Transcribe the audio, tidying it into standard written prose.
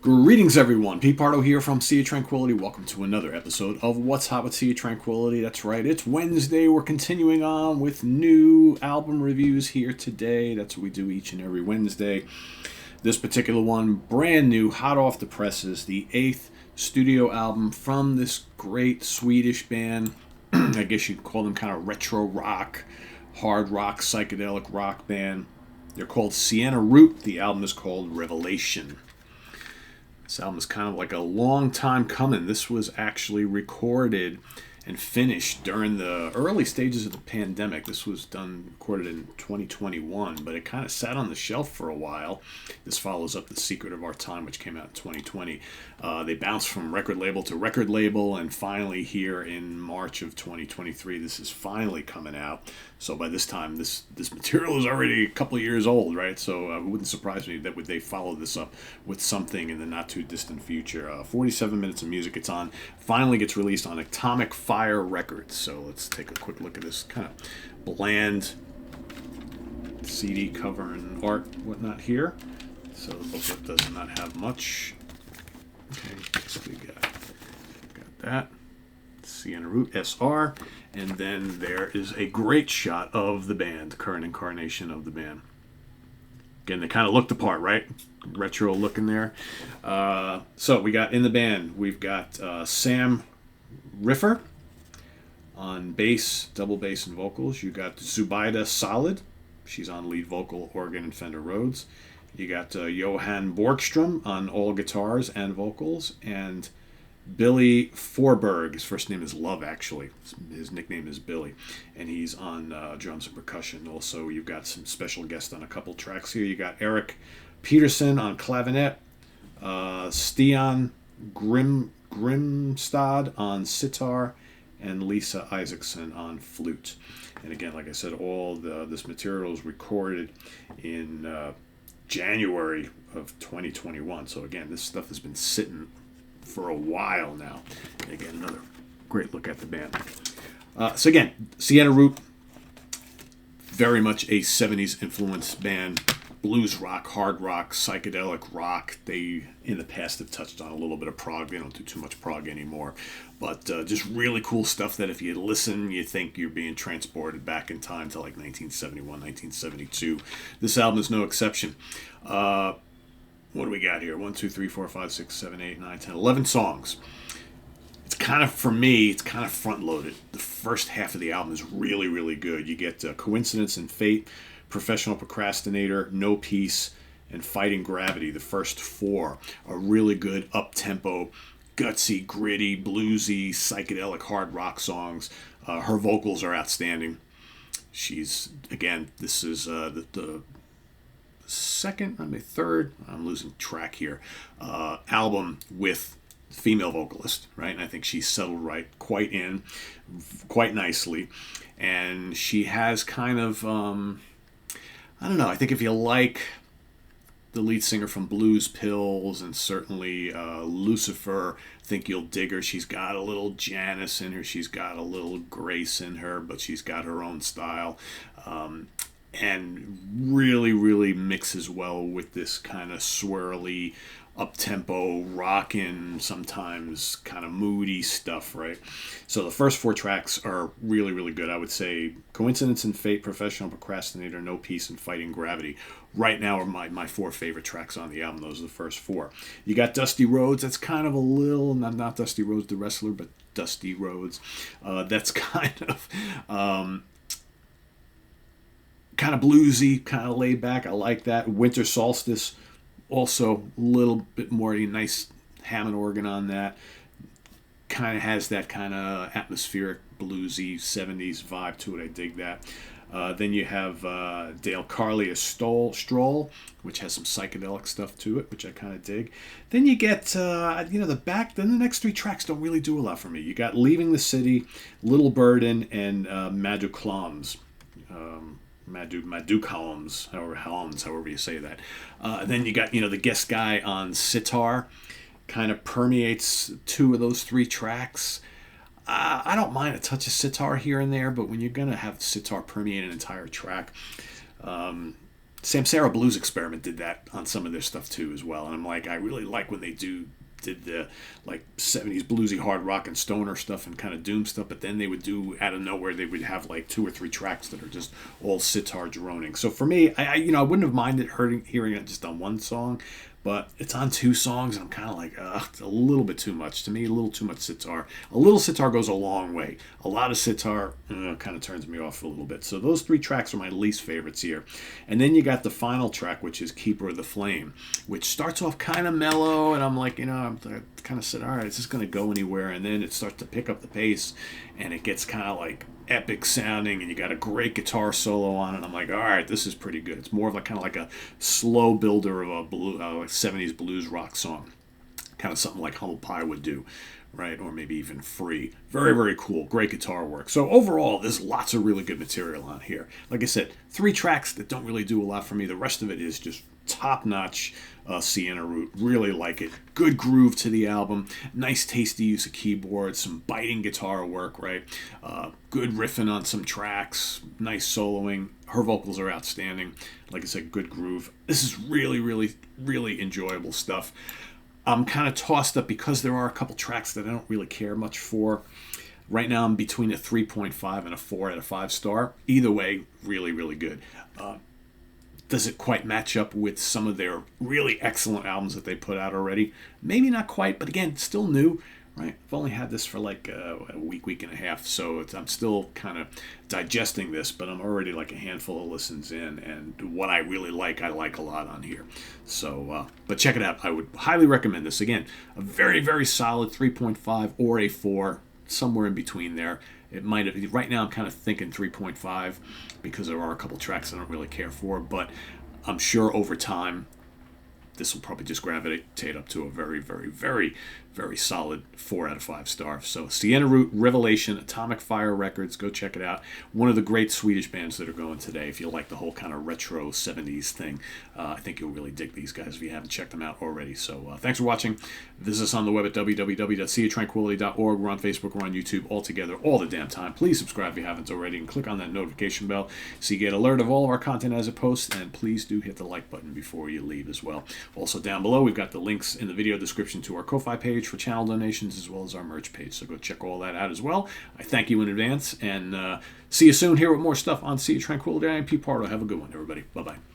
Greetings, everyone. Pete Pardo here from Sea of Tranquility. Welcome to another episode of What's Hot with Sea of Tranquility. That's right, it's Wednesday. We're continuing on with new album reviews here today. That's what we do each and every Wednesday. This particular one, brand new, hot off the presses, the 8th studio album from this great Swedish band. I guess you'd call them kind of retro rock, hard rock, psychedelic rock band. They're called Siena Root. The album is called Revelation. This album is kind of like a long time coming. This was actually recorded and finished during the early stages of the pandemic. This was recorded in 2021, but it kind of sat on the shelf for a while. This follows up The Secret of Our Time, which came out in 2020. They bounced from record label to record label, and finally here in March of 2023, this is finally coming out. So by this time, this material is already a couple of years old, right? So it wouldn't surprise me that they follow this up with something in the not too distant future. 47 minutes of music. It's on. Finally gets released on Atomic Fire Records. So let's take a quick look at this kind of bland CD cover and art, whatnot here. So the booklet does not have much. Okay, so we got that. Siena Root SR, and then there is a great shot of the band, current incarnation of the band. Again, they kind of look the part, right? Retro look in there. So we got in the band, we've got Sam Riffer on bass, double bass and vocals. You got Zubaida Solid. She's on lead vocal, organ, and Fender Rhodes. You got Johan Borgstrom on all guitars and vocals, and Billy Forberg. His first name is Love, actually. His nickname is Billy, and he's on drums and percussion. Also, you've got some special guests on a couple tracks here. You got Eric Peterson on clavinet, Stian Grimstad on sitar, and Lisa Isaacson on flute. And again, like I said, all this material is recorded in January of 2021. So again, this stuff has been sitting for a while now. And again, another great look at the band. So again, Siena Root, very much a 70s influenced band. Blues rock, hard rock, psychedelic rock. They, in the past, have touched on a little bit of prog. They don't do too much prog anymore. But just really cool stuff that if you listen, you think you're being transported back in time to like 1971, 1972. This album is no exception. What do we got here? 1, 2, 3, 4, 5, 6, 7, 8, 9, 10, 11 songs. It's kind of, for me, it's kind of front-loaded. The first half of the album is really, really good. You get Coincidence and Fate, Professional Procrastinator, No Peace, and Fighting Gravity. The first 4 are really good, up-tempo, gutsy, gritty, bluesy, psychedelic hard rock songs. Her vocals are outstanding. She's, again, this is the third, I'm losing track here, album with female vocalist, right? And I think she's settled quite nicely. And she has kind of, I don't know, I think if you like the lead singer from Blues Pills and certainly Lucifer, I think you'll dig her. She's got a little Janice in her. She's got a little Grace in her, but she's got her own style. And really, really mixes well with this kind of swirly, up-tempo, rockin', sometimes kind of moody stuff, right? So the first 4 tracks are really, really good. I would say Coincidence and Fate, Professional Procrastinator, No Peace, and Fighting Gravity right now are my 4 favorite tracks on the album. Those are the first 4. You got Dusty Rhodes. That's kind of a little, not Dusty Rhodes the wrestler, but Dusty Rhodes. That's kind of bluesy, kind of laid back. I like that. Winter Solstice, also a little bit more nice Hammond organ on that. Kind of has that kind of atmospheric, bluesy 70s vibe to it. I dig that. Then you have Dale Carlia Stroll, which has some psychedelic stuff to it, which I kind of dig. Then you get, then the next 3 tracks don't really do a lot for me. You got Leaving the City, Little Burden, and Madu Clams. Madu Columns, however you say that. Then you got, the guest guy on sitar, kind of permeates 2 of those 3 tracks. I don't mind a touch of sitar here and there, but when you're going to have sitar permeate an entire track, Samsara Blues Experiment did that on some of their stuff too as well. And I'm like, I really like when they did the like 70s bluesy hard rock and stoner stuff and kind of doom stuff, but then they would do out of nowhere, they would have like 2 or 3 tracks that are just all sitar droning. So for me, I wouldn't have minded hearing it just on one song, but it's on 2 songs and I'm kind of like, it's a little bit too much to me, a little too much sitar. A little sitar goes a long way. A lot of sitar kind of turns me off a little bit. So those 3 tracks are my least favorites here. And then you got the final track, which is Keeper of the Flame, which starts off kind of mellow, and I'm like, I kind of said, all right, is this going to go anywhere? And then it starts to pick up the pace, and it gets kind of like epic sounding, and you got a great guitar solo on it. I'm like, all right, this is pretty good. It's more of like kind of like a slow builder of a like 70s blues rock song, kind of something like Humble Pie would do, right? Or maybe even Free. Very, very cool. Great guitar work. So overall, there's lots of really good material on here. Like I said, 3 tracks that don't really do a lot for me. The rest of it is just top-notch Siena Root. Really like it. Good groove to the album. Nice tasty use of keyboards. Some biting guitar work, right? Good riffing on some tracks. Nice soloing. Her vocals are outstanding. Like I said, good groove. This is really, really, really enjoyable stuff. I'm kind of tossed up because there are a couple tracks that I don't really care much for. Right now I'm between a 3.5 and a 4 out of 5 star. Either way, really, really good. Does it quite match up with some of their really excellent albums that they put out already? Maybe not quite, but again, still new, right? I've only had this for like a week and a half, so I'm still kind of digesting this, but I'm already like a handful of listens in, and what I really like, I like a lot on here. So, but check it out. I would highly recommend this. Again, a very, very solid 3.5 or a 4, somewhere in between there. It might have, right now I'm kind of thinking 3.5 because there are a couple tracks I don't really care for, but I'm sure over time this will probably just gravitate up to a very, very, very, very solid 4 out of 5 star. So Siena Root Revelation, Atomic Fire Records, go check it out. One of the great Swedish bands that are going today. If you like the whole kind of retro 70s thing, I think you'll really dig these guys if you haven't checked them out already. So thanks for watching. Visit us on the web at www.seatranquility.org. We're on Facebook, we're on YouTube, all together, all the damn time. Please subscribe if you haven't already, and click on that notification bell so you get alert of all of our content as it posts, and please do hit the like button before you leave as well. Also down below, we've got the links in the video description to our Ko-Fi page for channel donations, as well as our merch page, so go check all that out as well. I thank you in advance, and see you soon here with more stuff on Sea of Tranquility. I am Pete Pardo. Have a good one, everybody. Bye-bye.